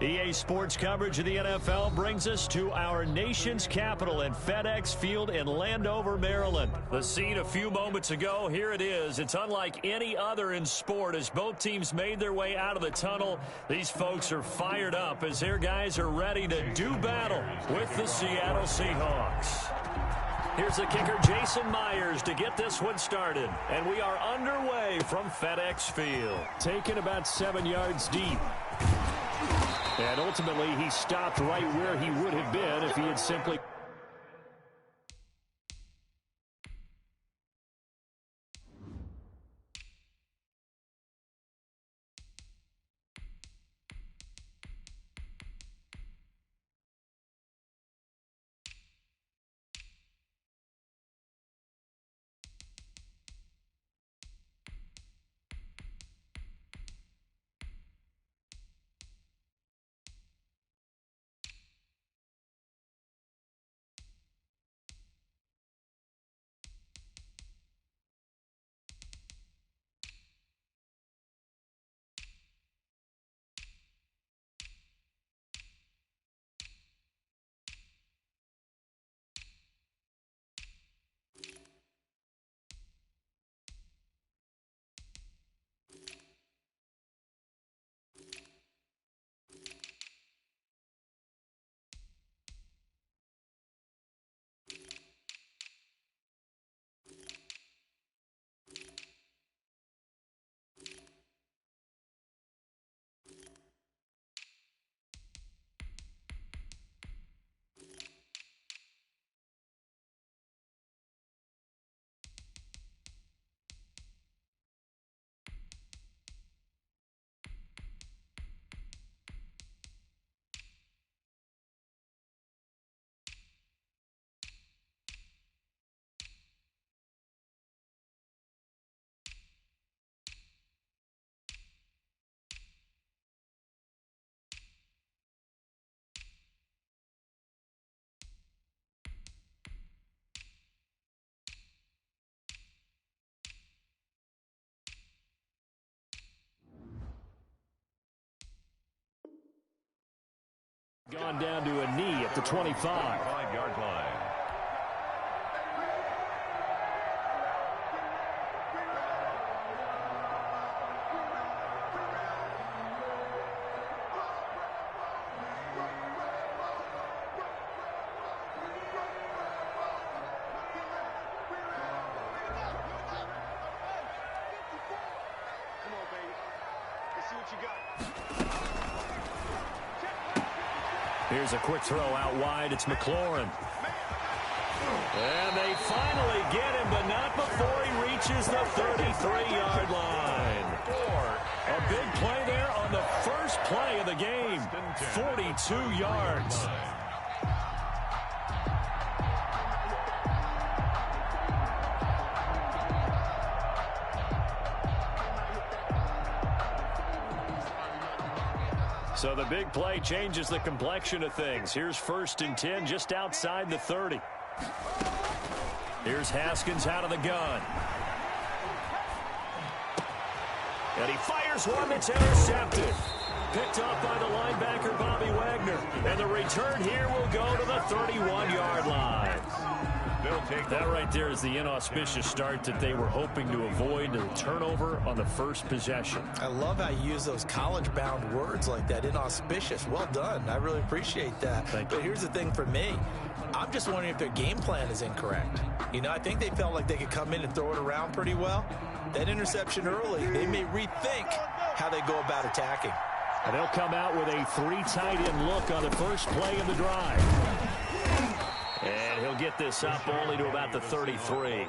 EA Sports coverage of the NFL brings us to our nation's capital in FedEx Field in Landover, Maryland. The scene a few moments ago, here it is. It's unlike any other in sport as both teams made their way out of the tunnel. These folks are fired up as their guys are ready to do battle with the Seattle Seahawks. Here's the kicker, Jason Myers, to get this one started. And we are underway from FedEx Field. Taken about 7 yards deep. And ultimately, he stopped right where he would have been if he had simply... Gone down to a knee at the 25. 5-yard line. Come on, baby. Let's see what you got. Here's a quick throw out wide. It's McLaurin. And they finally get him, but not before he reaches the 33-yard line. A big play there on the first play of the game. 42 yards. So the big play changes the complexion of things. Here's 1st and 10 just outside the 30. Here's Haskins out of the gun. And he fires one that's intercepted. Picked up by the linebacker, Bobby Wagner. And the return here will go to the 31-yard line. That right there is the inauspicious start that they were hoping to avoid, the turnover on the first possession. I love how you use those college-bound words like that, inauspicious. Well done. I really appreciate that. But here's the thing for me. I'm just wondering if their game plan is incorrect. You know, I think they felt like they could come in and throw it around pretty well. That interception early, they may rethink how they go about attacking. And they'll come out with a 3 tight end look on the first play of the drive. And he'll get this up only to about the 33.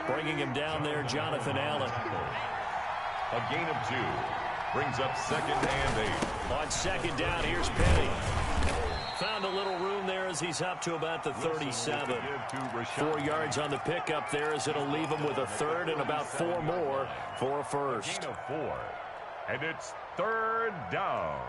Bringing him down there, Jonathan Allen. A gain of 2. Brings up 2nd and 8. On 2nd down, here's Petty. Found a little room there as he's up to about the 37. 4 yards on the pickup there as it'll leave him with a 3rd and about 4 more for a first. Gain of 4. And it's 3rd down.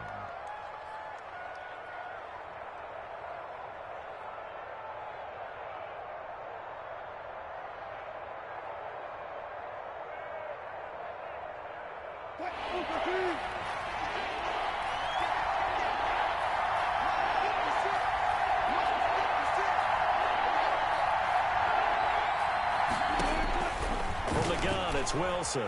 It's Wilson.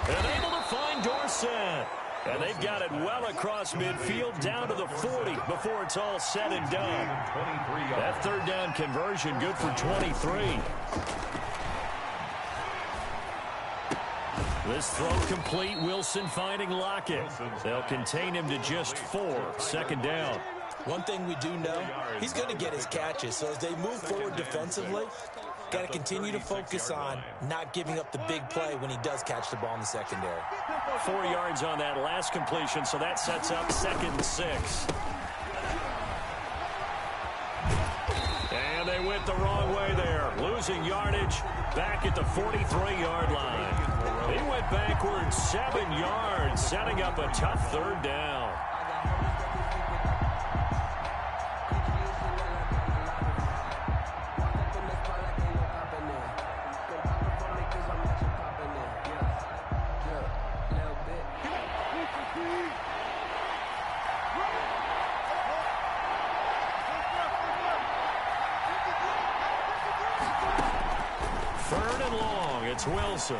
And able to find Dorsett. And they've got it well across midfield down to the 40 before it's all said and done. That third down conversion good for 23. This throw complete. Wilson finding Lockett. They'll contain him to just 4. Second down. One thing we do know, he's going to get his catches. So as they move forward defensively, got to continue to focus on not giving up the big play when he does catch the ball in the secondary. 4 yards on that last completion, so that sets up 2nd and 6. And they went the wrong way there. Losing yardage back at the 43-yard line. He went backwards 7 yards, setting up a tough third down. Wilson.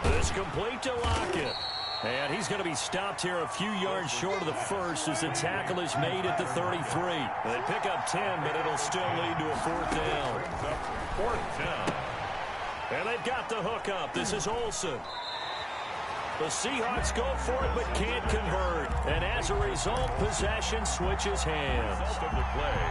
This complete to Lockett. And he's going to be stopped here a few yards short of the first as the tackle is made at the 33. They pick up 10, but it'll still lead to a 4th down. 4th down. And they've got the hook up. This is Olsen. The Seahawks go for it but can't convert. And as a result, possession switches hands.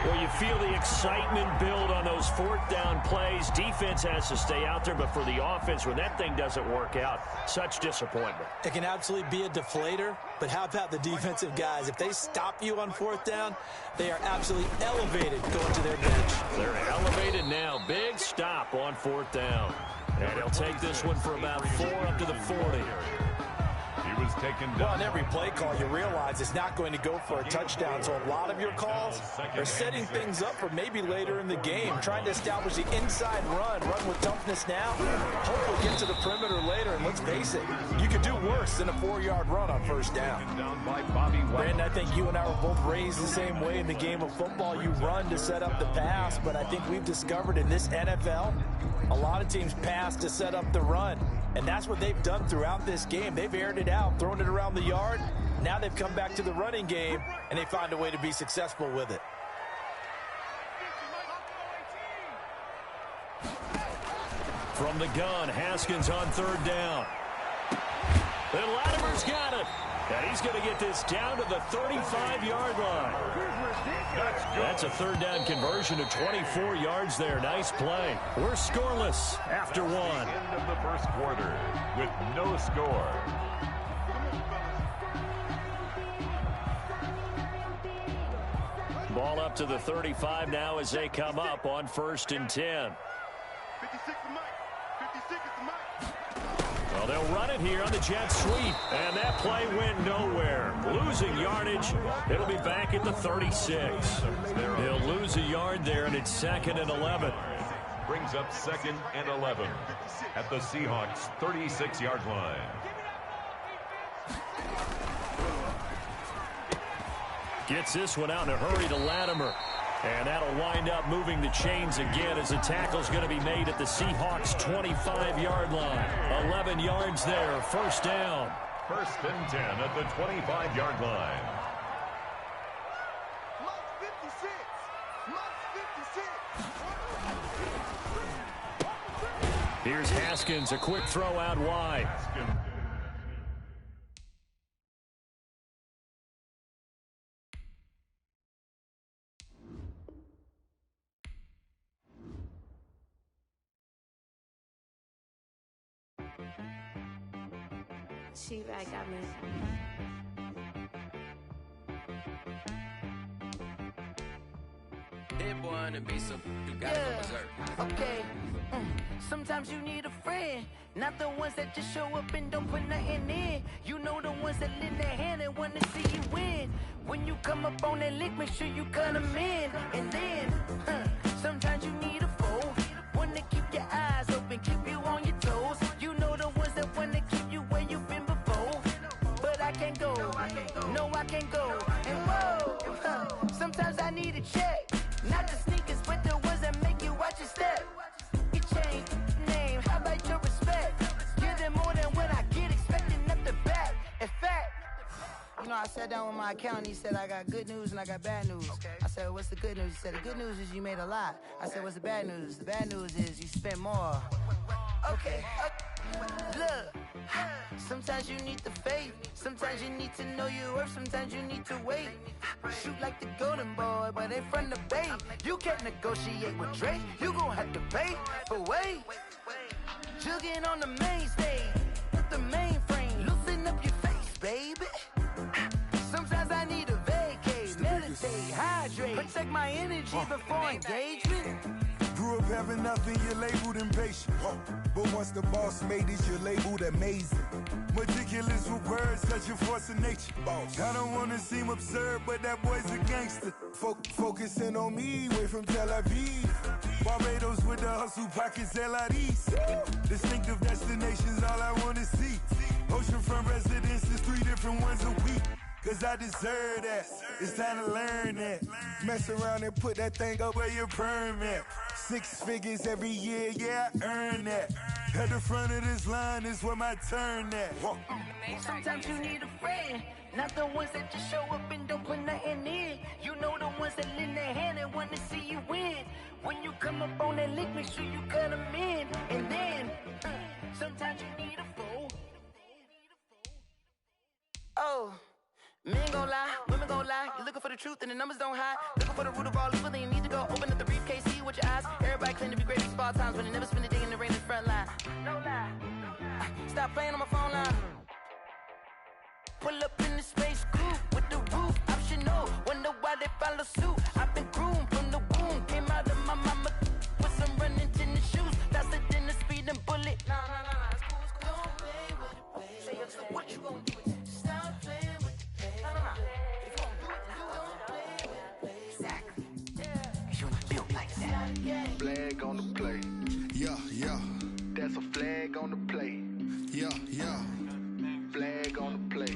Well, you feel the excitement build on those 4th down plays. Defense has to stay out there, but for the offense, when that thing doesn't work out, such disappointment. It can absolutely be a deflator, but how about the defensive guys? If they stop you on 4th down, they are absolutely elevated going to their bench. They're elevated now. Big stop on 4th down. And he'll take this one for about 4 up to the 40. Was taken down. Well, on every play call, you realize it's not going to go for a touchdown. So a lot of your calls are setting things up for maybe later in the game, trying to establish the inside run with toughness now. Hopefully get to the perimeter later, and let's face it, you could do worse than a 4-yard run on 1st down. Brandon, I think you and I were both raised the same way in the game of football. You run to set up the pass, but I think we've discovered in this NFL, a lot of teams pass to set up the run. And that's what they've done throughout this game. They've aired it out, thrown it around the yard. Now they've come back to the running game, and they find a way to be successful with it. From the gun, Haskins on 3rd down. And Latimer's got it. And he's going to get this down to the 35-yard line. That's a 3rd down conversion of 24 yards there. Nice play. We're scoreless after 1. End of the 1st quarter with no score. Ball up to the 35 now as they come up on 1st and 10. 56 to Mike. 56 to Mike. Well, they'll run it here on the jet sweep, and that play went nowhere. Losing yardage. It'll be back at the 36. They'll lose a yard there, and it's 2nd and 11. Brings up 2nd and 11 at the Seahawks' 36-yard line. Gets this one out in a hurry to Latimer. And that'll wind up moving the chains again as the tackle's going to be made at the Seahawks' 25-yard line. 11 yards there, 1st down. 1st and 10 at the 25-yard line. Here's Haskins, a quick throw out wide. She back got me. That boy on the beat, so you gotta go berserk. Okay. Sometimes you need a friend, not the ones that just show up and don't put nothing in. You know the ones that lend their hand and want to see you win. When you come up on that lick, make sure you cut them in. And then, sometimes you need a foe, one to keep your eyes open, keep you on your toes. You know the ones that want to keep you where you've been before. But I can't go, no I can't go. And whoa, sometimes I need a check. Not the sneakers, but the ones that make you watch your step. It changed, know, I sat down with my accountant. He said, I got good news and I got bad news. Okay. I said, what's the good news? He said, the good news is you made a lot. I said, what's the bad news? The bad news is you spent more. Okay. Look, sometimes you need the faith. Sometimes you need to know your worth. Sometimes you need to wait. Shoot like the golden boy, but they from the bay. You can't negotiate with Drake. You gon' have to pay for wait. Jugging on the main stage with the mainframe. Loosen up your face, baby. Sometimes I need a vacate, meditate, hydrate, protect my energy before engagement. Grew up having nothing, you're labeled impatient. But once the boss made it, you're labeled amazing. Meticulous with words, such a force of nature. I don't wanna seem absurd, but that boy's a gangster. Focusing on me, way from Tel Aviv. Barbados with the hustle pockets, LIDs. Distinctive destinations, all I wanna see. Oceanfront residences, 3 different ones a week. Cause I deserve that, it's time to learn that. Mess around and put that thing up where your permit. 6 figures every year, yeah, I earn that. At the front of this line is where my turn at. Sometimes you need a friend, not the ones that just show up and don't put nothing in. You know the ones that lend their hand and want to see you win. When you come up on that lick, make sure you cut them in. And then, sometimes you need a fool. Oh. Men gon' lie, women gon' lie. You're looking for the truth and the numbers don't hide. Looking for the root of all evil, then you need to go open up the briefcase, see with your eyes. Everybody claim to be great at small times, but they never spend a day in the rain in the front line. No lie. Stop playing on my phone line. Pull up in the space coupe with the roof optional. Wonder why they follow suit. I've been groomed from the womb. Came out of my mama with some running tennis shoes. Faster than the speeding bullet. No, it's cool, it's cool. Don't play with it, baby. So what you gon' do? Stop playing. Flag on the play. Yeah. That's a flag on the play. Yeah. Flag on the play.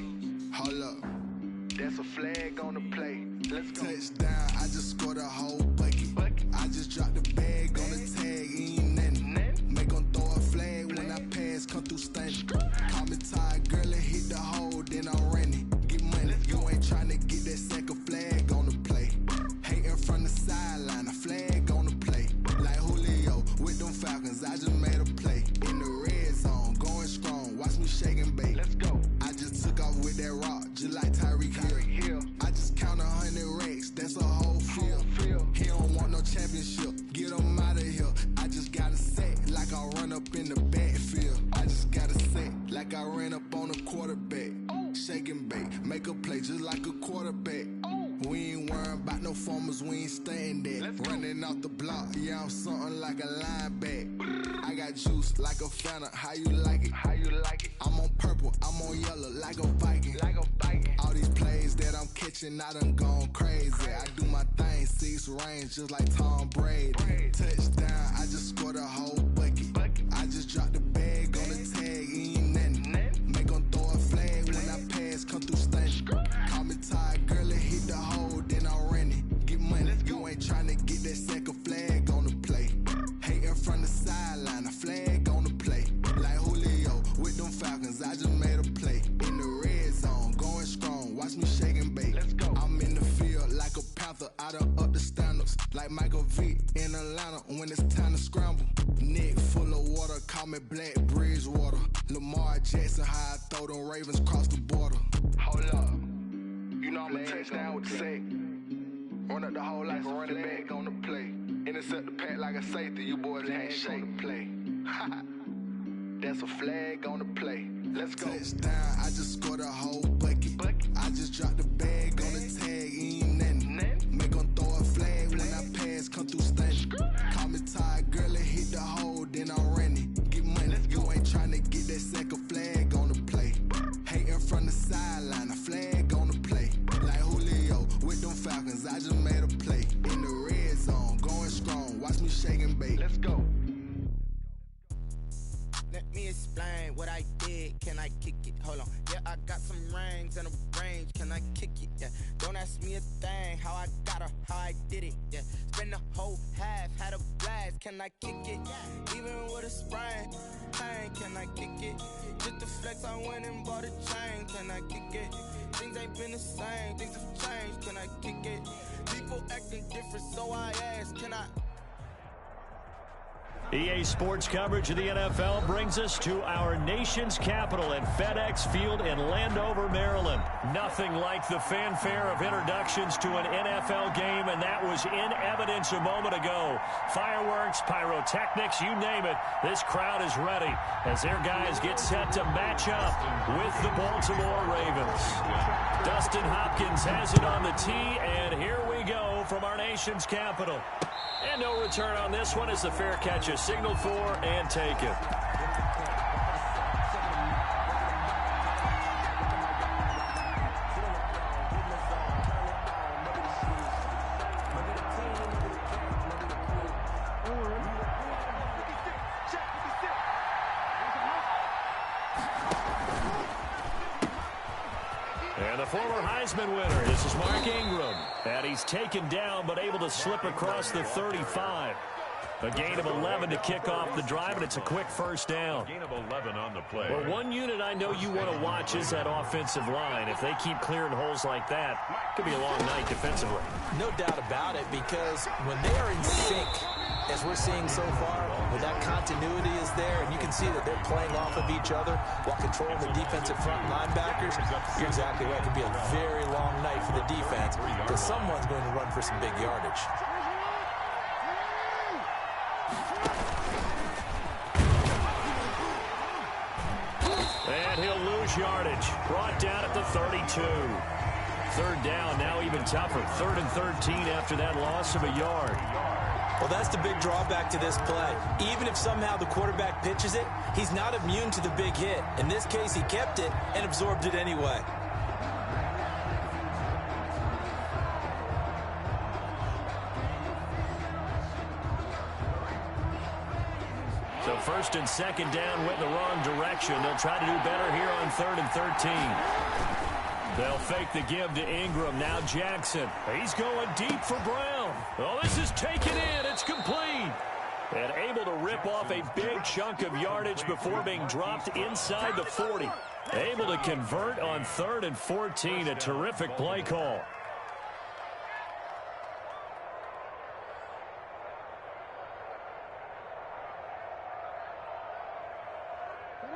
Hold up. That's a flag on the play. Let's go. Touchdown, I just scored a whole bucket. I just dropped the bag on the tag, ain't nothing. Make 'em throw a flag when I pass, come through stunning. Call me tired, girl, and hit the hole, then I'm running. Get money, you ain't tryna get that second flag on the play. Hating from the sideline, a flag on the play. Like Julio with them Falcons, I just made a play. In the red zone, going strong, watch me shake and bake. Let's go. I just took off with that rock, just like Tyreek Hill. I just count 100 racks, that's a whole field. He don't want no championship, get him out of here. I just got a set, like I run up in the backfield. I just got a set, like I ran up on a quarterback. Shake and bake, make a play just like a quarterback. We ain't worrying about no formers, we ain't staying there. Running off the block, yeah, I'm something like a linebacker. I got juice like a Fanta, how you like it? I'm on purple, I'm on yellow, like a Viking. All these plays that I'm catching, I done gone crazy. I do my thing, 6 range, just like Tom Brady. Touchdown, I just scored a whole bucket. I just dropped the bag on the tag, ain't nothing. Make 'em throw a flag when I pass, come through stunning. Call me tired, girl, and hit the hole, then I'm running. Get money, you ain't tryna get that second flag on the play. Hating from the sideline, a flag on the play. Like Julio with them Falcons, I just made a play. In the red zone, going strong, watch me shake and bake. I'm in the field like a panther, I done up the standards. Like Michael Vick in Atlanta when it's time to scramble. Neck full of water, call me Black Bridgewater. Lamar Jackson, how I throw them Ravens cross the border. Hold up. You know I'm a touchdown with the sack. Run up the hole like a running back on the play. Intercept the pack like a safety, you boys can't shake the play. That's a flag on the play. Let's go. Touchdown, I just scored a whole bucket. I just dropped the bag on the tag, ain't nothing. Make 'em throw a flag when I pass, come through stunning. Call me tired, girl, and hit the hole, then I'm running. Get money, you ain't tryna get that second flag on the play. Hating from the sideline, a flag on the play. Like Julio with them Falcons, I just made a play. In the red zone, going strong, watch me shake and bake. Let's go. Let me explain what I did. Can I kick it? Hold on. Yeah, I got some rings and a range. Can can I kick it? Yeah, don't ask me a thing, how I got her, how I did it. Yeah, spend the whole half, had a blast, can I kick it? Even with a sprain, pain, can I kick it? Just the flex, I went and bought a chain, can I kick it? Things ain't been the same, things have changed, can I kick it? People acting different, so I ask, can I? EA Sports coverage of the NFL brings us to our nation's capital at FedEx Field in Landover, Maryland. Nothing like the fanfare of introductions to an NFL game, and that was in evidence a moment ago. Fireworks, pyrotechnics, you name it, this crowd is ready as their guys get set to match up with the Baltimore Ravens. Dustin Hopkins has it on the tee, and here we go from our nation's capital. And no return on this one as the fair catch is signaled for and taken. And the former Heisman winner, this is Mark Ingram. And he's taken down but able to slip across the 35. A gain of 11 to kick off the drive, and it's a quick first down. Gain of 11 on the play. Well, one unit I know you want to watch is that offensive line. If they keep clearing holes like that, it could be a long night defensively. No doubt about it, because when they are in sync, as we're seeing so far, when that continuity is there, and you can see that they're playing off of each other while controlling the defensive front linebackers, you're exactly right. It could be a very long night for the defense because someone's going to run for some big yardage. And he'll lose yardage. Brought down at the 32. Third down, now even tougher. 3rd and 13 after that loss of a yard. Well, that's the big drawback to this play. Even if somehow the quarterback pitches it, he's not immune to the big hit. In this case, he kept it and absorbed it anyway. So 1st and 2nd down went in the wrong direction. They'll try to do better here on 3rd and 13. They'll fake the give to Ingram. Now Jackson. He's going deep for Brown. Oh, this is taken in. It's complete. And able to rip off a big chunk of yardage before being dropped inside the 40. Able to convert on 3rd and 14. A terrific play call.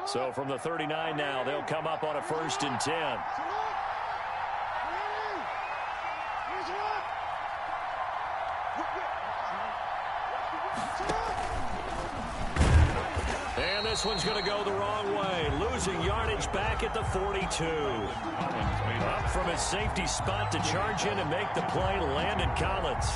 So from the 39 now, they'll come up on a 1st and 10. And this one's going to go the wrong way. Losing yardage back at the 42. Up from his safety spot to charge in and make the play, Landon Collins.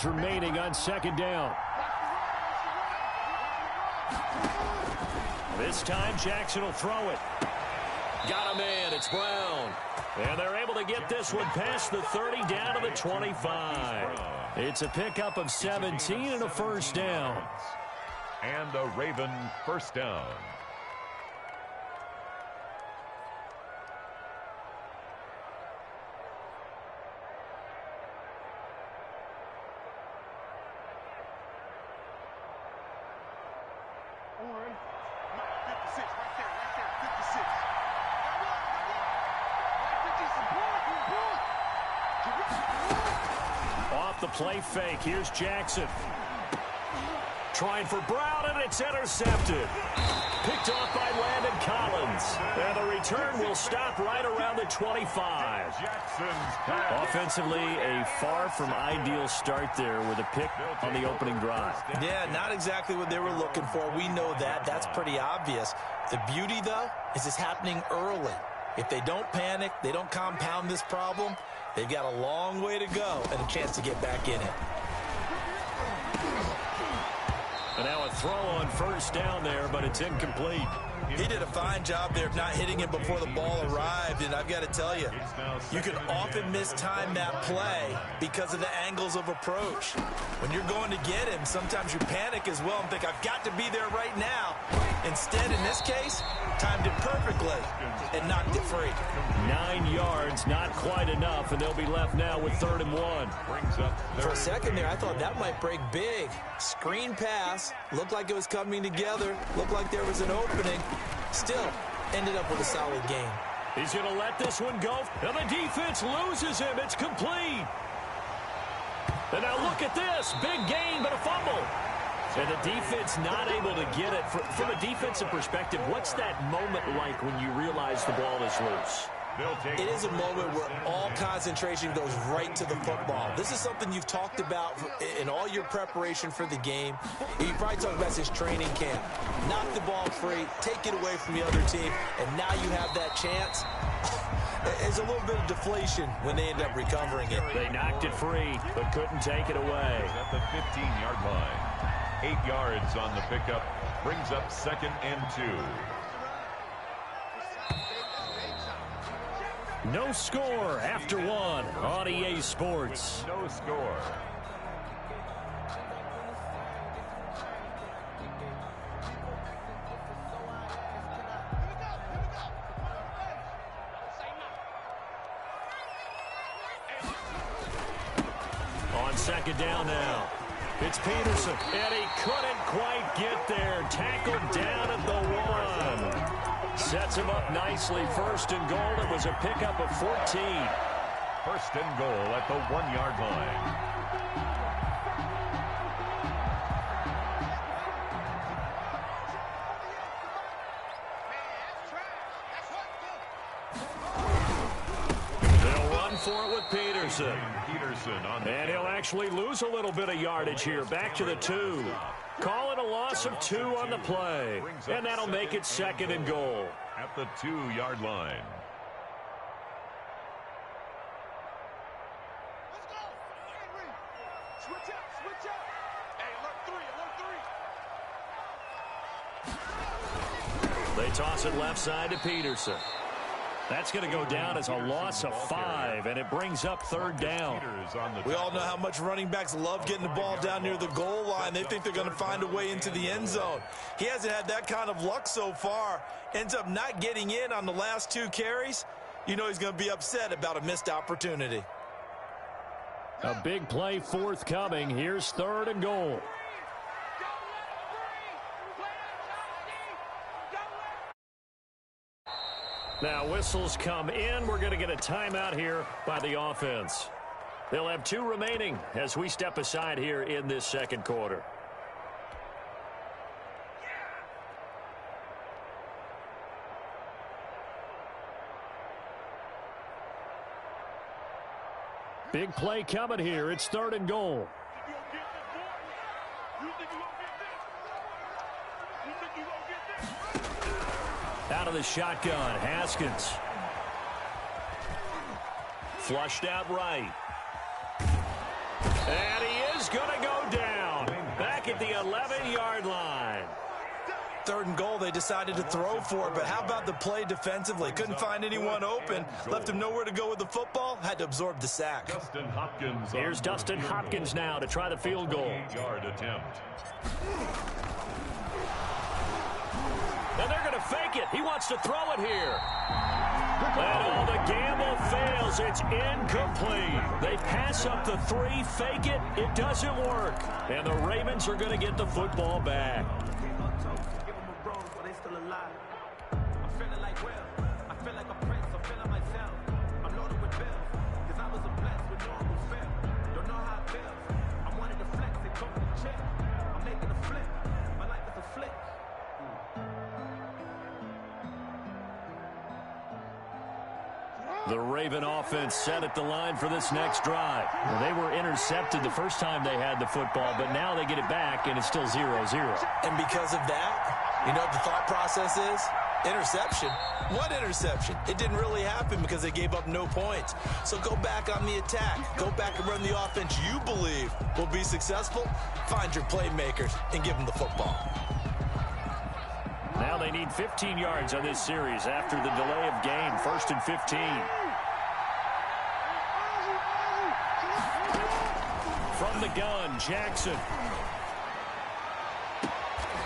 Remaining on 2nd down. This time Jackson will throw it. Got him in. It's Brown. And they're able to get this one past the 30 down to the 25. It's a pickup of 17 and a 1st down. And a Raven 1st down. The play fake. Here's Jackson. Trying for Brown, and it's intercepted. Picked off by Landon Collins. And the return will stop right around the 25. Offensively, a far from ideal start there with a pick on the opening drive. Yeah, not exactly what they were looking for. We know that. That's pretty obvious. The beauty, though, is it's happening early. If they don't panic, they don't compound this problem, they've got a long way to go and a chance to get back in it. And now a throw on first down there, but it's incomplete. He did a fine job there of not hitting him before the ball arrived, and I've got to tell you, you can often mistime that play because of the angles of approach. When you're going to get him, sometimes you panic as well and think, I've got to be there right now. Instead, in this case, timed it perfectly and knocked it free. 9 yards, not quite enough, and they'll be left now with 3rd and 1. For a second there, I thought that might break big. Screen pass, looked like it was coming together, looked like there was an opening. Still, ended up with a solid game. He's going to let this one go, and the defense loses him. It's complete. And now look at this. Big gain, but a fumble. And the defense not able to get it. From a defensive perspective, what's that moment like when you realize the ball is loose? It is a moment where all concentration goes right to the football. This is something you've talked about in all your preparation for the game. You probably talked about since training camp. Knock the ball free, take it away from the other team, and now you have that chance. There's a little bit of deflation when they end up recovering it. They knocked it free, but couldn't take it away. At the 15-yard line. 8 yards on the pickup. Brings up 2nd and 2. No score after 1 on EA Sports. No score. On 2nd down now. It's Peterson, and he couldn't quite get there. Tackled down at the 1. Sets him up nicely. 1st and goal. It was a pickup of 14. 1st and goal at the 1-yard line. They'll run for it with Peterson. And he'll actually lose a little bit of yardage here. Back to the 2. Call it a loss of 2 on the play. And that'll make it 2nd and goal. At the 2-yard line. Let's go. Henry. Switch up, switch up. Hey, alert 3, alert 3. They toss it left side to Peterson. That's going to go down as a loss of 5, and it brings up 3rd down. We all know how much running backs love getting the ball down near the goal line. They think they're going to find a way into the end zone. He hasn't had that kind of luck so far. Ends up not getting in on the last 2 carries. You know he's going to be upset about a missed opportunity. A big play forthcoming. Here's 3rd and goal. Now whistles come in. We're going to get a timeout here by the offense. They'll have 2 remaining as we step aside here in this 2nd quarter. Big play coming here. It's 3rd and goal. Out of the shotgun, Haskins. Flushed out right. And he is going to go down. Back at the 11-yard line. 3rd and goal, they decided to throw for it, but how about the play defensively? Couldn't find anyone open, left him nowhere to go with the football, had to absorb the sack. Here's Dustin Hopkins now to try the field goal. 8-yard attempt. And they're going to fake it. He wants to throw it here. And the gamble fails. It's incomplete. They pass up the 3, fake it. It doesn't work. And the Ravens are going to get the football back. The Raven offense set at the line for this next drive. Well, they were intercepted the first time they had the football, but now they get it back, and it's still 0-0. And because of that, you know what the thought process is? Interception? What interception? It didn't really happen because they gave up no points. So go back on the attack. Go back and run the offense you believe will be successful. Find your playmakers and give them the football. Now they need 15 yards on this series after the delay of game. 1st and 15. From the gun, Jackson.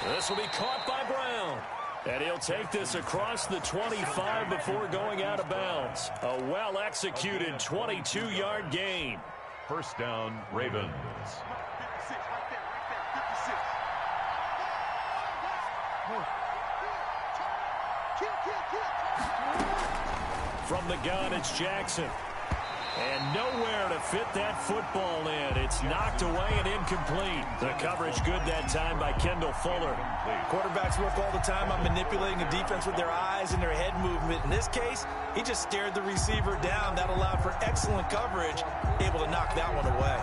This will be caught by Brown. And he'll take this across the 25 before going out of bounds. A well-executed 22-yard gain. First down, Ravens. From the gun, it's Jackson. And nowhere to fit that football in. It's knocked away and incomplete. The coverage good that time by Kendall Fuller. Quarterbacks work all the time on manipulating a defense with their eyes and their head movement. In this case, he just stared the receiver down. That allowed for excellent coverage, able to knock that one away.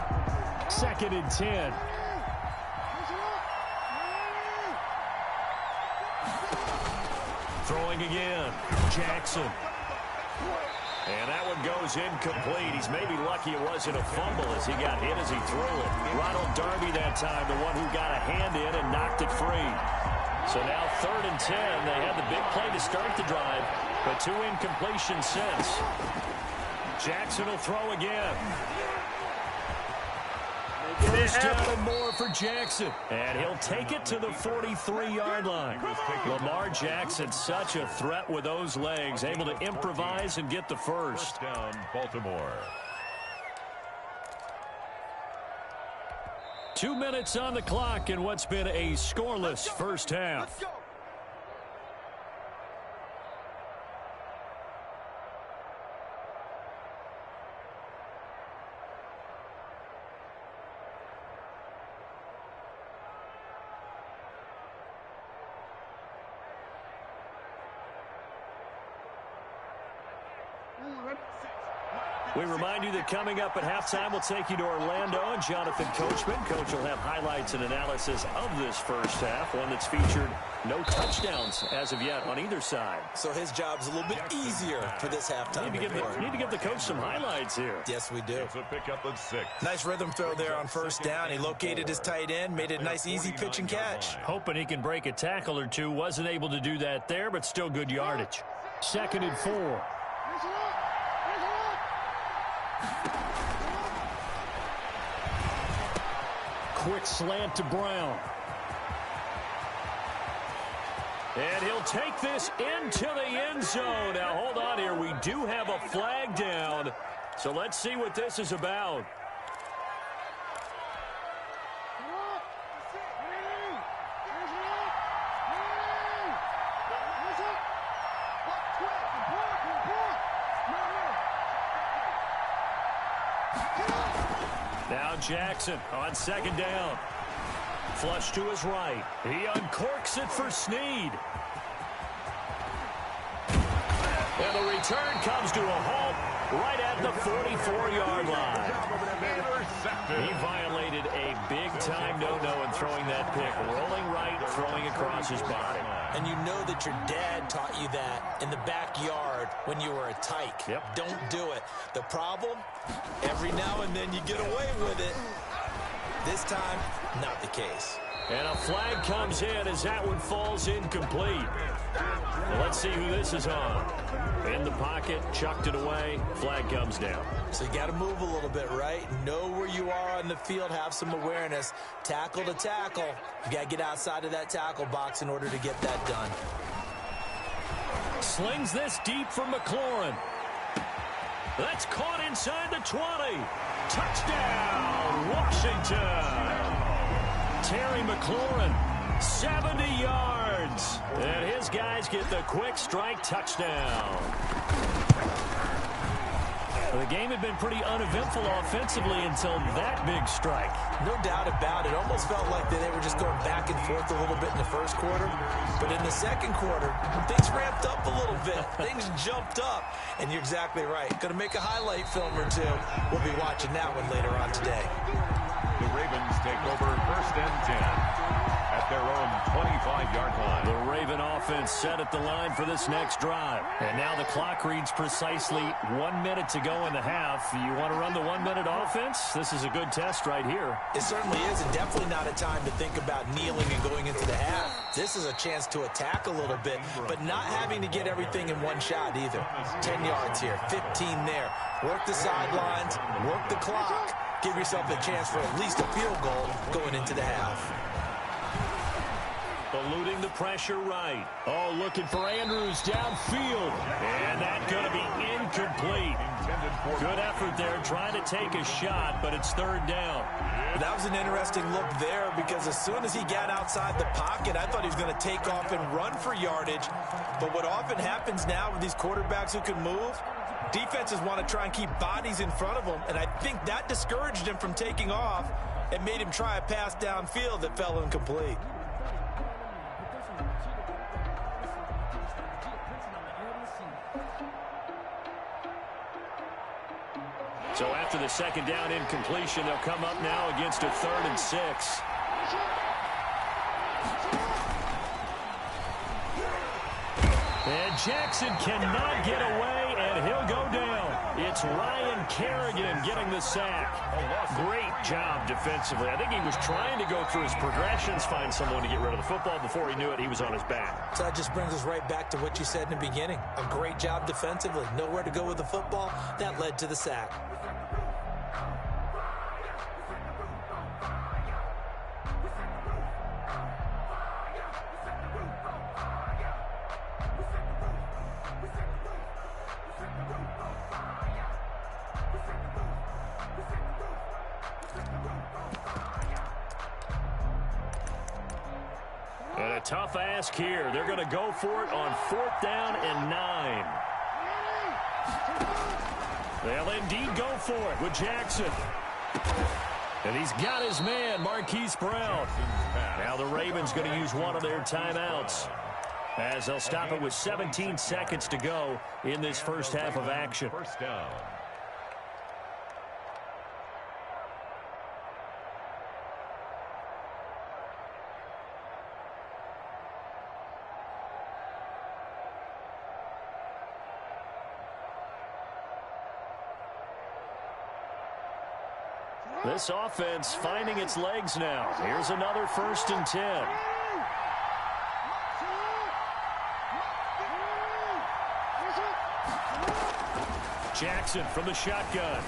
2nd and 10. Throwing again. Jackson. And that one goes incomplete. He's maybe lucky it wasn't a fumble as he got hit as he threw it. Ronald Darby that time, the one who got a hand in and knocked it free. So now 3rd and 10. They had the big play to start the drive, but 2 incompletions since. Jackson will throw again. First down and more for Jackson. And he'll take it to the 43-yard line. Lamar Jackson, such a threat with those legs, able to improvise and get the first. Down, Baltimore. 2 minutes on the clock in what's been a scoreless first half. We remind you that coming up at halftime, we'll take you to Orlando and Jonathan Coachman. Coach will have highlights and analysis of this first half, one that's featured no touchdowns as of yet on either side. So his job's a little bit easier for this halftime. Need to give the coach some highlights here. Yes, we do. It's a pickup of 6. Nice rhythm throw there on first down. He located his tight end, made it a nice, easy pitch and catch. Hoping he can break a tackle or two. Wasn't able to do that there, but still good yardage. 2nd and 4. Quick slant to Brown. And he'll take this into the end zone. Now, hold on here. We do have a flag down. So let's see what this is about. Now Jackson on 2nd down. Flush to his right. He uncorks it for Snead. And the return comes to a halt right at the 44-yard line. He violated a big-time no-no in throwing that pick. Rolling right, throwing across his body. And you know that your dad taught you that in the backyard when you were a tyke. Yep. Don't do it. The problem, every now and then you get away with it. This time, not the case. And a flag comes in as that one falls incomplete. Well, let's see who this is on. In the pocket, chucked it away, flag comes down. So you got to move a little bit, right? Know where you are on the field, have some awareness. Tackle to tackle. You got to get outside of that tackle box in order to get that done. Slings this deep from McLaurin. That's caught inside the 20. Touchdown, Washington. Terry McLaurin, 70 yards. And his guys get the quick strike touchdown. Well, the game had been pretty uneventful offensively until that big strike. No doubt about it. Almost felt like they were just going back and forth a little bit in the first quarter. But in the second quarter, things ramped up a little bit. Things jumped up. And you're exactly right. Going to make a highlight film or two. We'll be watching that one later on today. The Ravens take over 1st and 10 at their own 25-yard line. The Raven offense offense set at the line for this next drive. And now the clock reads precisely 1 minute to go in the half. You want to run the 1 minute offense? This is a good test right here. It certainly is, and definitely not a time to think about kneeling and going into the half. This is a chance to attack a little bit, but not having to get everything in one shot either. 10 yards here, 15 there. Work the sidelines, work the clock. Give yourself a chance for at least a field goal going into the half. Eluding the pressure right. Oh, looking for Andrews downfield. And that's going to be incomplete. Good effort there trying to take a shot, but it's third down. That was an interesting look there because as soon as he got outside the pocket, I thought he was going to take off and run for yardage. But what often happens now with these quarterbacks who can move, defenses want to try and keep bodies in front of them, and I think that discouraged him from taking off and made him try a pass downfield that fell incomplete. So after the second down incompletion, they'll come up now against a 3rd and 6. And Jackson cannot get away, and he'll go down. It's Ryan Kerrigan getting the sack. Great job defensively. I think he was trying to go through his progressions, find someone to get rid of the football. Before he knew it, he was on his back. So that just brings us right back to what you said in the beginning. A great job defensively. Nowhere to go with the football. That led to the sack. And a tough ask here. They're going to go for it on 4th down and 9. They'll indeed go for it with Jackson. And he's got his man, Marquise Brown. Now the Ravens going to use one of their timeouts, as they'll stop it with 17 seconds to go in this first half of action. First down. This offense finding its legs now. Here's another 1st and 10. Jackson from the shotgun.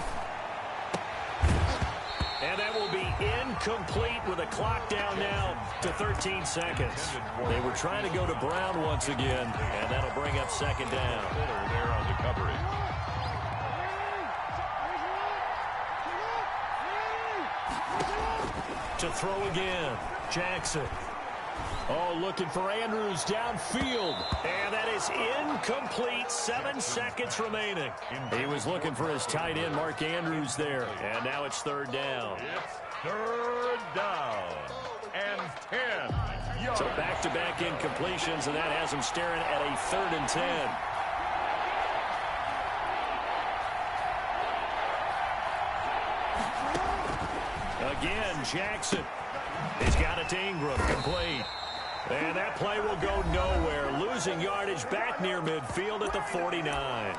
And that will be incomplete with a clock down now to 13 seconds. They were trying to go to Brown once again, and that'll bring up 2nd down. There on the coverage. To throw again, Jackson. Oh, looking for Andrews downfield. And that is incomplete. 7 seconds remaining. He was looking for his tight end, Mark Andrews, there. And now it's 3rd down. It's 3rd down and 10 yards. So back-to-back incompletions, and that has him staring at a 3rd and 10. Again, Jackson. He's got it to Ingram, complete. And that play will go nowhere. Losing yardage back near midfield at the 49.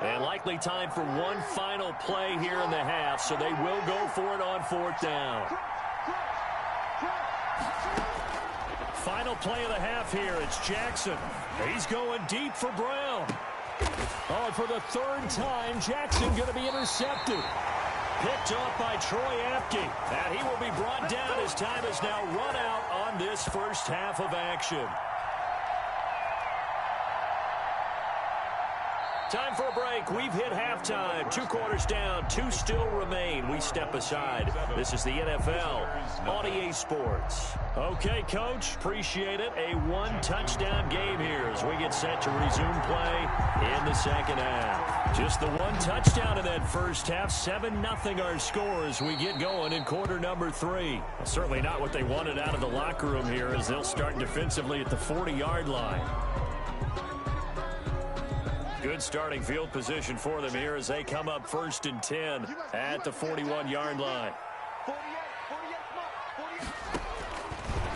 And likely time for one final play here in the half, so they will go for it on 4th down. Final play of the half here. It's Jackson. He's going deep for Brown. Oh, and for the 3rd time, Jackson going to be intercepted. Picked off by Troy Apke. And he will be brought down as time has now run out on this first half of action. Time for a break. We've hit halftime. 2 quarters down. 2 still remain. We step aside. This is the NFL on EA Sports. Okay, Coach. Appreciate it. A 1-touchdown game here as we get set to resume play in the second half. Just the 1 touchdown in that first half. 7-0 our score as we get going in quarter number 3. Well, certainly not what they wanted out of the locker room here as they'll start defensively at the 40-yard line. Good starting field position for them here as they come up 1st and 10 at the 41-yard line. 48, 48,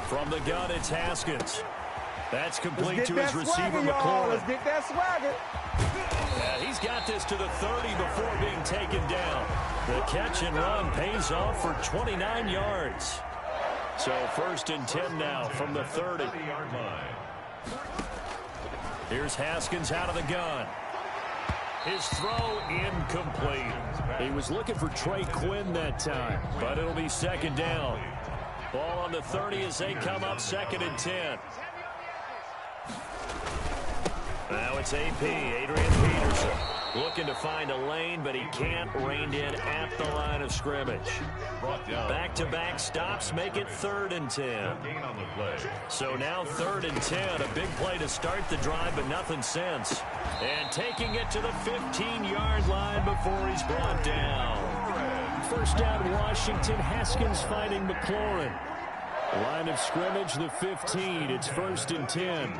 From the gun, it's Haskins. That's complete to his receiver, McLaurin. Let's get that swagger. Yeah, he's got this to the 30 before being taken down. The catch and run pays off for 29 yards. So 1st and 10 now from the 30. Here's Haskins out of the gun. His throw incomplete. He was looking for Trey Quinn that time, but it'll be 2nd down. Ball on the 30 as they come up 2nd and 10. Now it's AP, Adrian Peterson, looking to find a lane, but he can't rein in at the line of scrimmage. Back-to-back stops make it 3rd and 10. So now 3rd and 10, a big play to start the drive, but nothing since. And taking it to the 15-yard line before he's brought down. 1st down, Washington. Haskins finding McLaurin. Line of scrimmage, the 15. It's 1st and 10.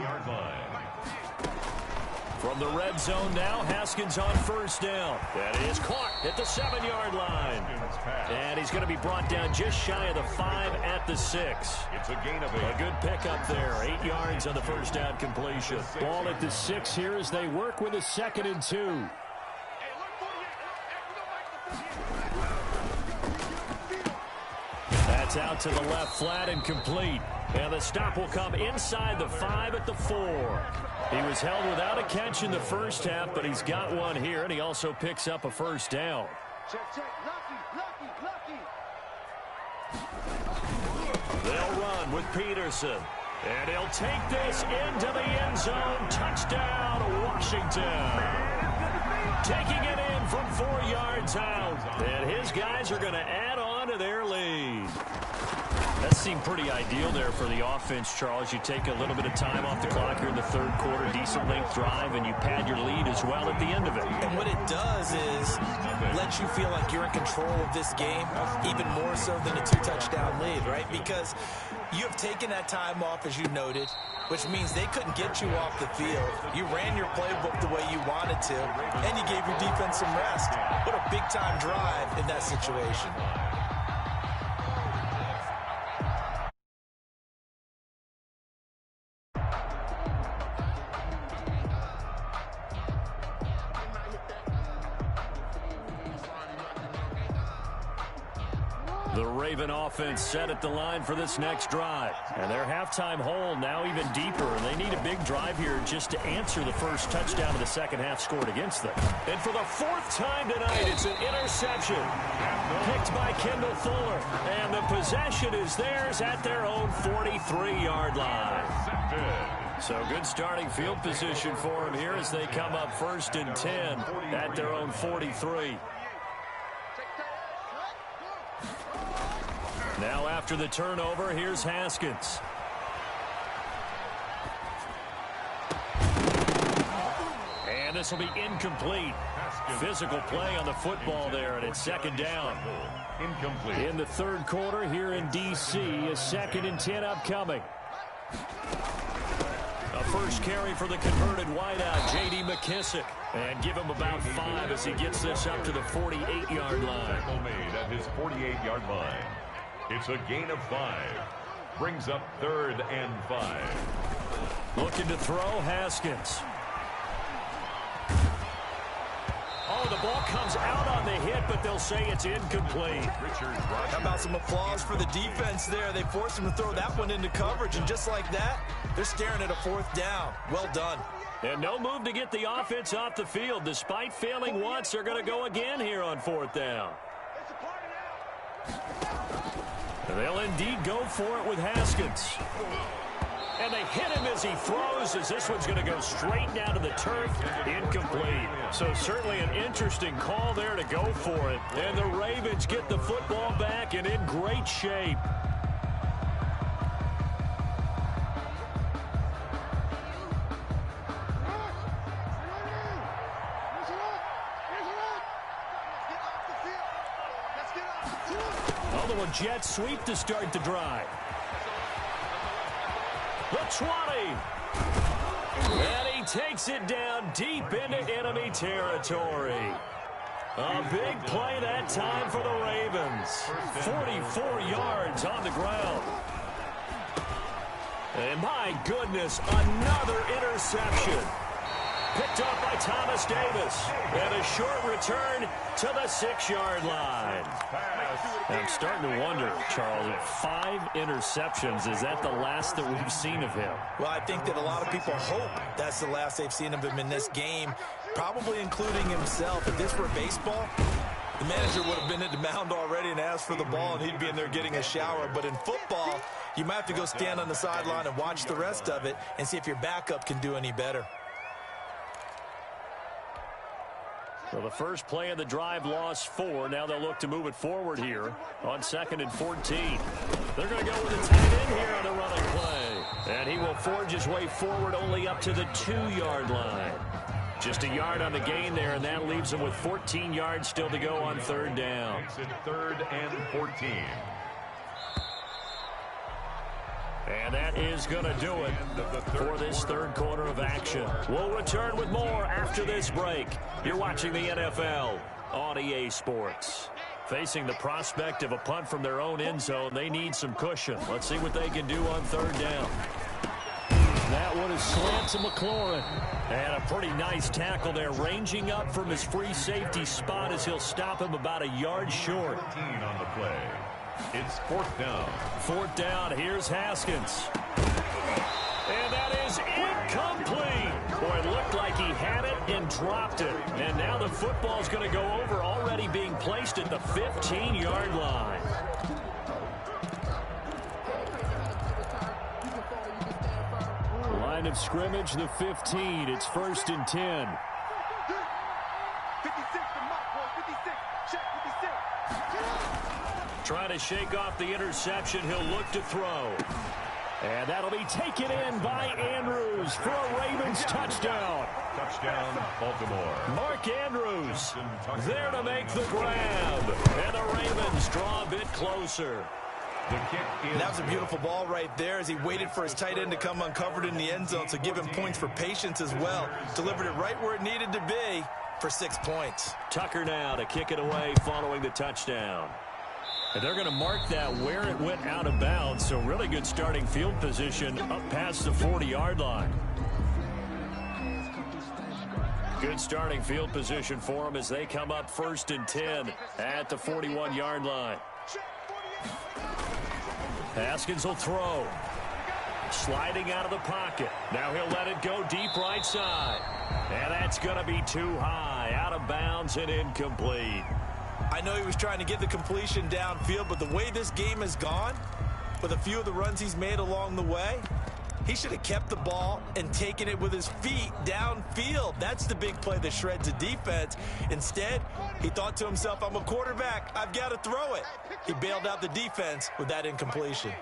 From the red zone now, Haskins on 1st down. That is caught at the 7-yard line. And he's going to be brought down just shy of the 5 at the 6. It's a gain of 8. A good pickup there. 8 yards on the 1st down completion. Ball at the 6 here as they work with a 2nd and 2. That's out to the left flat and complete. And the stop will come inside the 5 at the 4. He was held without a catch in the 1st half, but he's got one here, and he also picks up a 1st down. They'll run with Peterson. And he'll take this into the end zone. Touchdown, Washington. Taking it in from 4 yards out. And his guys are going to add on to their lead. That seemed pretty ideal there for the offense, Charles. You take a little bit of time off the clock here in the 3rd quarter, decent length drive, and you pad your lead as well at the end of it. And what it does is let you feel like you're in control of this game, even more so than a 2-touchdown lead, right? Because you have taken that time off, as you noted, which means they couldn't get you off the field. You ran your playbook the way you wanted to, and you gave your defense some rest. What a big-time drive in that situation. The Raven offense set at the line for this next drive. And their halftime hole now even deeper. And they need a big drive here just to answer the 1st touchdown of the 2nd half scored against them. And for the 4th time tonight, it's an interception. Picked by Kendall Fuller. And the possession is theirs at their own 43-yard line. So good starting field position for them here as they come up 1st and 10 at their own 43. Now after the turnover, here's Haskins. And this will be incomplete. Physical play on the football there, and it's 2nd down. Incomplete. In the 3rd quarter here in D.C., a 2nd and 10 upcoming. A 1st carry for the converted wideout, J.D. McKissick. And give him about 5 as he gets this up to the 48-yard line. Tackle made at his 48-yard line. It's a gain of 5. Brings up 3rd and 5. Looking to throw, Haskins. Oh, the ball comes out on the hit, but they'll say it's incomplete. How about some applause for the defense there? They forced him to throw that one into coverage, and just like that, they're staring at a 4th down. Well done. And no move to get the offense off the field. Despite failing once, they're going to go again here on 4th down. And they'll indeed go for it with Haskins. And they hit him as he throws, as this one's going to go straight down to the turf. Incomplete. So certainly an interesting call there to go for it. And the Ravens get the football back and in great shape. Another jet sweep to start the drive. The 20. And he takes it down deep into enemy territory. A big play that time for the Ravens. 44 yards on the ground. And my goodness, another interception. Picked up by Thomas Davis. And a short return to the 6-yard line. And I'm starting to wonder, Charles, 5 interceptions, is that the last that we've seen of him? Well, I think that a lot of people hope that's the last they've seen of him in this game, probably including himself. If this were baseball, the manager would have been at the mound already and asked for the ball, and he'd be in there getting a shower. But in football, you might have to go stand on the sideline and watch the rest of it and see if your backup can do any better. So the first play of the drive lost 4. Now they'll look to move it forward here on 2nd and 14. They're going to go with a tight end here on the running play. And he will forge his way forward only up to the 2-yard line. Just a yard on the gain there, and that leaves him with 14 yards still to go on 3rd down. It's at 3rd and 14. And that is going to do it for this 3rd quarter of action. We'll return with more after this break. You're watching the NFL on EA Sports. Facing the prospect of a punt from their own end zone, they need some cushion. Let's see what they can do on 3rd down. That one is slant to McLaurin. And a pretty nice tackle there, ranging up from his free safety spot as he'll stop him about a yard short. 14 on the play. It's 4th down. 4th down. Here's Haskins. And that is incomplete. Boy, it looked like he had it and dropped it. And now the football's going to go over, already being placed at the 15-yard line. Line of scrimmage, the 15. It's 1st and 10. 56, the mark, boy. 56. Check 56. Trying to shake off the interception. He'll look to throw. And that'll be taken in by Andrews for a Ravens touchdown. Touchdown, Baltimore. Mark Andrews there to make the grab. And the Ravens draw a bit closer. The kick is That was a beautiful ball right there as he waited for his tight end to come uncovered in the end zone, so give him points for patience as well. Delivered it right where it needed to be for 6 points. Tucker now to kick it away following the touchdown. And they're going to mark that where it went out of bounds, so really good starting field position up past the 40-yard line. Good starting field position for them as they come up 1st and 10 at the 41-yard line. Haskins will throw. Sliding out of the pocket. Now he'll let it go deep right side. And that's going to be too high. Out of bounds and incomplete. I know he was trying to get the completion downfield, but the way this game has gone, with a few of the runs he's made along the way, he should have kept the ball and taken it with his feet downfield. That's the big play that shreds a defense. Instead, he thought to himself, I'm a quarterback. I've got to throw it. He bailed out the defense with that incompletion.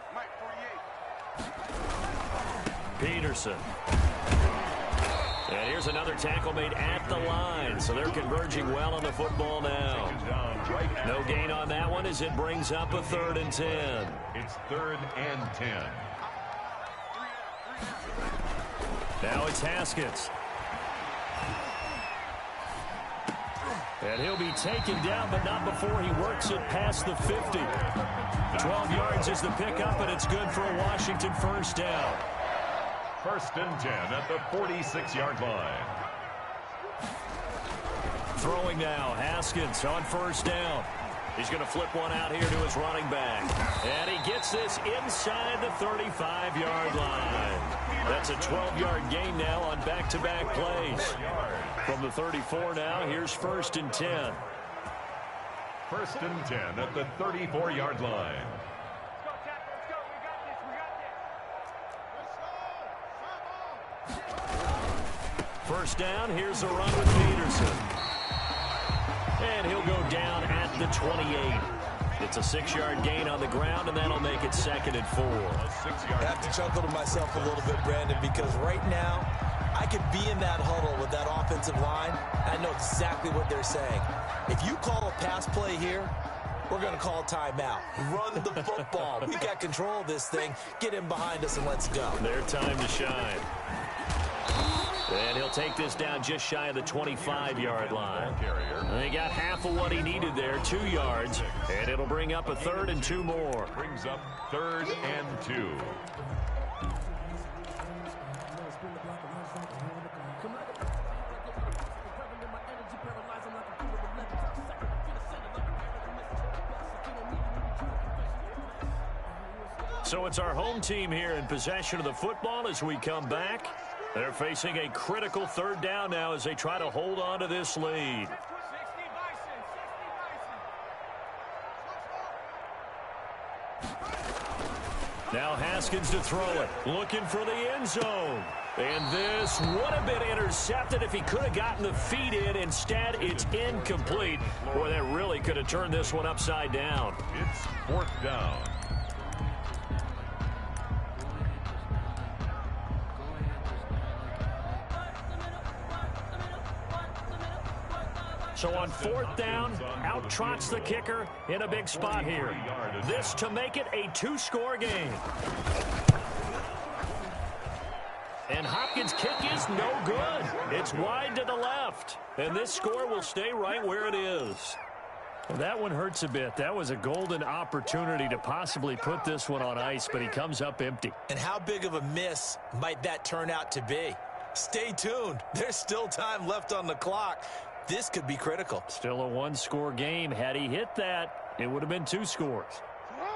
Peterson. And here's another tackle made at the line, so they're converging well on the football now. No gain on that one as it brings up a 3rd and 10. It's 3rd and 10. Now it's Haskins. And he'll be taken down, but not before he works it past the 50. 12 yards is the pickup, and it's good for a Washington 1st down. 1st and 10 at the 46-yard line. Throwing now, Haskins on 1st down. He's going to flip one out here to his running back. And he gets this inside the 35-yard line. That's a 12-yard gain now on back-to-back plays. From the 34 now, here's 1st and 10. 1st and 10 at the 34-yard line. First down, here's a run with Peterson. And he'll go down at the 28. It's a 6-yard gain on the ground, and that'll make it 2nd and 4. I have to chuckle to myself a little bit, Brandon, because right now I could be in that huddle with that offensive line. I know exactly what they're saying. If you call a pass play here, we're going to call a timeout. Run the football. We got control of this thing. Get him behind us and let's go. Their time to shine. And he'll take this down just shy of the 25-yard line. He got half of what he needed there, 2 yards. And it'll bring up a 3rd and 2 more. Brings up 3rd and 2. So it's our home team here in possession of the football as we come back. They're facing a critical 3rd down now as they try to hold on to this lead. Now Haskins to throw it, looking for the end zone. And this would have been intercepted if he could have gotten the feet in. Instead, it's incomplete. Boy, that really could have turned this one upside down. It's 4th down. So on 4th down, out trots the kicker in a big spot here. This to make it a 2-score game. And Hopkins' kick is no good. It's wide to the left. And this score will stay right where it is. Well, that one hurts a bit. That was a golden opportunity to possibly put this one on ice, but he comes up empty. And how big of a miss might that turn out to be? Stay tuned. There's still time left on the clock. This could be critical. Still a 1-score game. Had he hit that, it would have been 2 scores.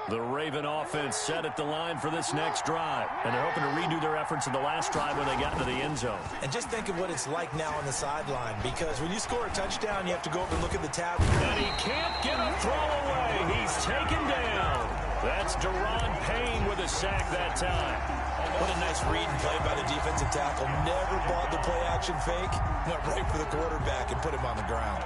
The Raven offense set at the line for this next drive. And they're hoping to redo their efforts in the last drive when they got into the end zone. And just think of what it's like now on the sideline, because when you score a touchdown, you have to go up and look at the tab. And he can't get a throw away. He's taken down. That's Deron Payne with a sack that time. What a nice read and play by the defensive tackle. Never bought the play-action fake. Went right for the quarterback and put him on the ground.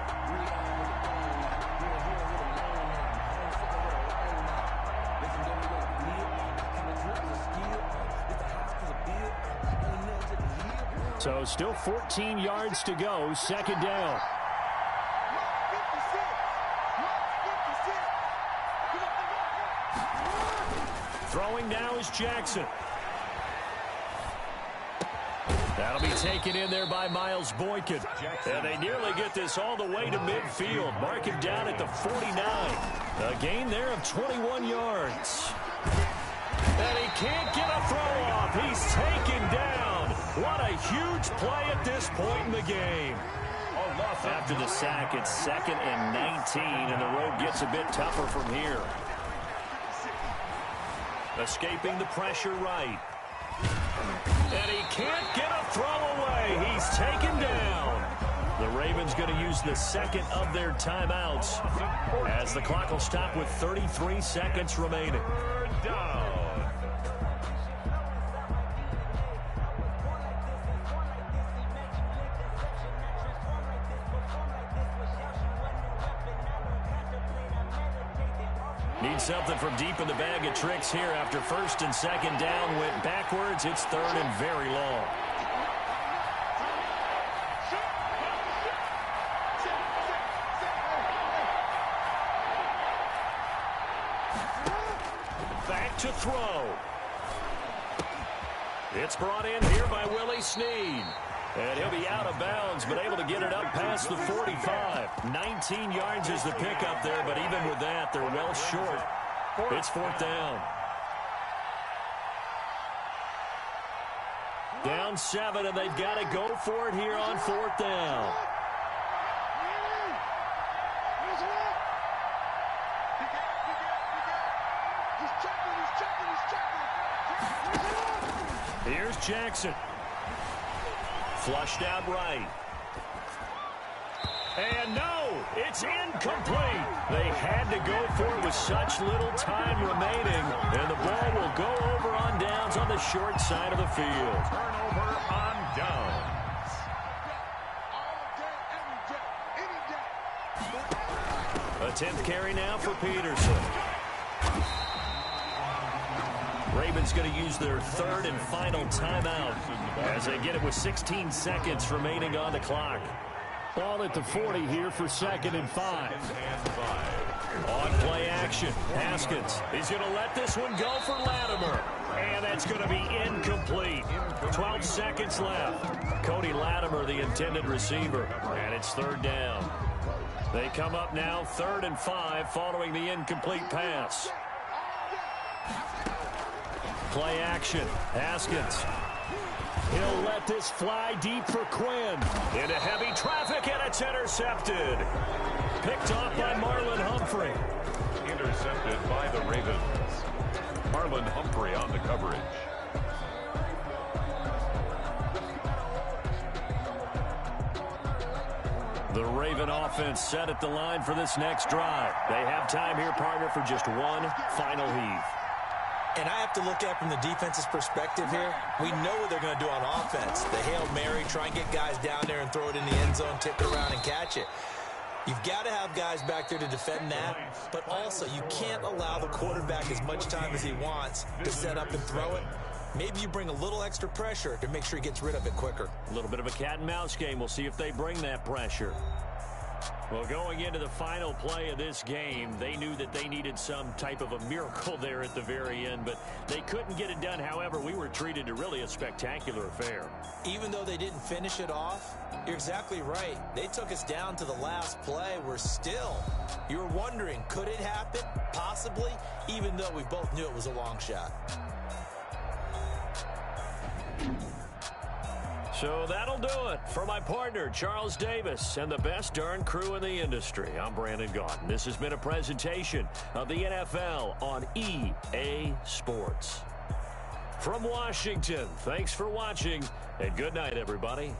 So still 14 yards to go, 2nd down. Throwing now is Jackson. That'll be taken in there by Miles Boykin. And they nearly get this all the way to midfield. Mark him down at the 49. A gain there of 21 yards. And he can't get a throw off. He's taken down. What a huge play at this point in the game. After the sack, it's 2nd and 19, and the road gets a bit tougher from here. Escaping the pressure right. And he can't get a throw away. He's taken down. The Ravens going to use the 2nd of their timeouts as the clock will stop with 33 seconds remaining. 3rd down. Need something from deep in the bag of tricks here after 1st and 2nd down went backwards. It's 3rd and very long. Back to throw. It's brought in here by Willie Snead. And he'll be out of bounds, but able to get it up past the 45. 19 yards is the pickup there, but even with that, they're well short. It's 4th down. Down 7, and they've got to go for it here on 4th down. Here's Jackson. Flushed out right. And no, it's incomplete. They had to go for it with such little time remaining. And the ball will go over on downs on the short side of the field. Turnover on downs. A 10th carry now for Peterson. Ravens going to use their 3rd and final timeout as they get it with 16 seconds remaining on the clock. Ball at the 40 here for 2nd and 5. On play action, Haskins. He's going to let this one go for Latimer. And that's going to be incomplete. 12 seconds left. Cody Latimer, the intended receiver, and it's third down. They come up now 3rd and 5 following the incomplete pass. Play action. Haskins. He'll let this fly deep for Quinn. Into heavy traffic, and it's intercepted. Picked off by Marlon Humphrey. Intercepted by the Ravens. Marlon Humphrey on the coverage. The Raven offense set at the line for this next drive. They have time here, partner, for just one final heave. And I have to look at it from the defense's perspective here. We know what they're going to do on offense. The Hail Mary, try and get guys down there and throw it in the end zone, tip it around and catch it. You've got to have guys back there to defend that, but also you can't allow the quarterback as much time as he wants to set up and throw it. Maybe you bring a little extra pressure to make sure he gets rid of it quicker. A little bit of a cat and mouse game. We'll see if they bring that pressure. Well, going into the final play of this game, they knew that they needed some type of a miracle there at the very end, but they couldn't get it done. However, we were treated to really a spectacular affair. Even though they didn't finish it off, you're exactly right. They took us down to the last play. You were wondering, could it happen? Possibly, even though we both knew it was a long shot. So that'll do it for my partner, Charles Davis, and the best darn crew in the industry. I'm Brandon Gaudin. This has been a presentation of the NFL on EA Sports. From Washington, thanks for watching, and good night, everybody.